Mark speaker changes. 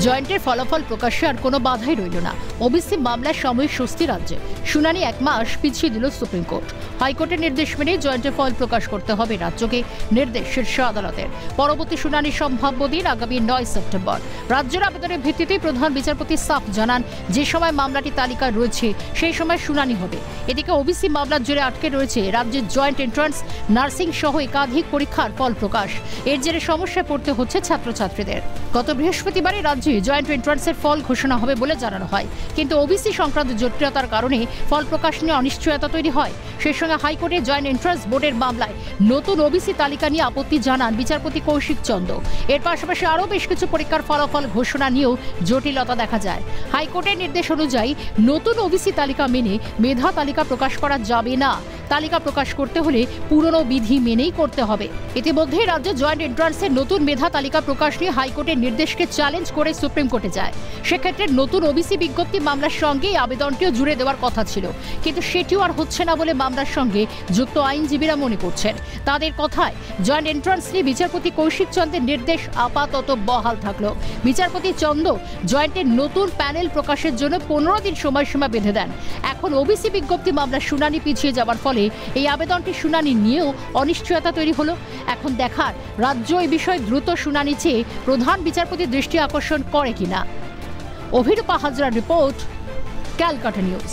Speaker 1: জয়েন্টের ফলাফল প্রকাশে আর কোনো বাধাই রইল না। ওবিসি মামলার সাময়িক স্বস্তি রাজ্যে, শুনানি 1 মাস পিছিয়ে দিল সুপ্রিম কোর্ট। হাইকোর্টের নির্দেশ মেনে জয়েন্টের ফল প্রকাশ করতে হবে রাজ্যকে, নির্দেশ শীর্ষ আদালতের। পরবর্তী শুনানির সম্ভাব্য দিন আগামী 9 সেপ্টেম্বর। রাজ্যের আবেদনের ভিত্তিতে প্রধান বিচারপতি সাফ জানান, যে সময় মামলাটি তালিকায় রয়েছে সেই সময় শুনানি হবে। এদিকে ওবিসি মামলার জেরে আটকে রয়েছে রাজ্যের জয়েন্ট এন্ট্রান্স, নার্সিং সহ একাধিক পরীক্ষার ফল প্রকাশ। এর জেরে সমস্যায় পড়তে হচ্ছে ছাত্রছাত্রীদের। গত বৃহস্পতিবারে রাজ্যে জয়েন্ট এন্ট্রান্সের ফল ঘোষণা হবে বলে জানানো হয়, কিন্তু ওবিসি সংক্রান্ত জটিলতার কারণে ফল প্রকাশ নিয়ে অনিশ্চয়তা তৈরি হয়। সেই সঙ্গে হাইকোর্টে জয়েন্ট এন্ট্রান্স বোর্ডের মামলায় নতুন ওবিসি তালিকা নিয়ে আপত্তি জানান বিচারপতি কৌশিক চন্দ্র। এর পাশাপাশি আরও বেশ কিছু পরীক্ষার ফলাফল ঘোষণা নিয়েও জটিলতা দেখা যায়। হাইকোর্টের নির্দেশ অনুযায়ী নতুন ওবিসি তালিকা মেনে মেধা তালিকা প্রকাশ করা যাবে না। তালিকা প্রকাশ করতে হলে পুরনো বিধি মেনেই করতে হবে। ইতিমধ্যে রাজ্যে জয়েন্ট এন্ট্রান্সের নতুন মেধা তালিকা প্রকাশ নিয়ে হাইকোর্টের নির্দেশকে চ্যালেঞ্জ করে সুপ্রিম কোর্টে যায়। সেক্ষেত্রে নতুন ওবিসি বিজ্ঞপ্তি মামলার সঙ্গে এই আবেদনটিও জুড়ে দেওয়ার কথা ছিল, কিন্তু সেটিও আর হচ্ছে না বলে মামলার সঙ্গে যুক্ত আইনজীবীরা মনে করছেন। তাদের কথায় জয়েন্ট এন্ট্রান্স নিয়ে বিচারপতি কৌশিক চন্দ্রের নির্দেশ আপাতত বহাল থাকলো। বিচারপতি চন্দ্র জয়েন্টের নতুন প্যানেল প্রকাশের জন্য 15 দিন সময়সীমা বেঁধে দেন। এখন ওবিসি বিজ্ঞপ্তি মামলার শুনানি পিছিয়ে যাওয়ার ফলে এই আবেদনটি শুনানি নিয়েও অনিশ্চয়তা তৈরি হলো। এখন দেখার রাজ্য এই বিষয়ে দ্রুত শুনানি চেয়ে প্রধান বিচারপতির দৃষ্টি আকর্ষণ করে কিনা। অভিরূপা হাজরার রিপোর্ট, ক্যালকাটা নিউজ।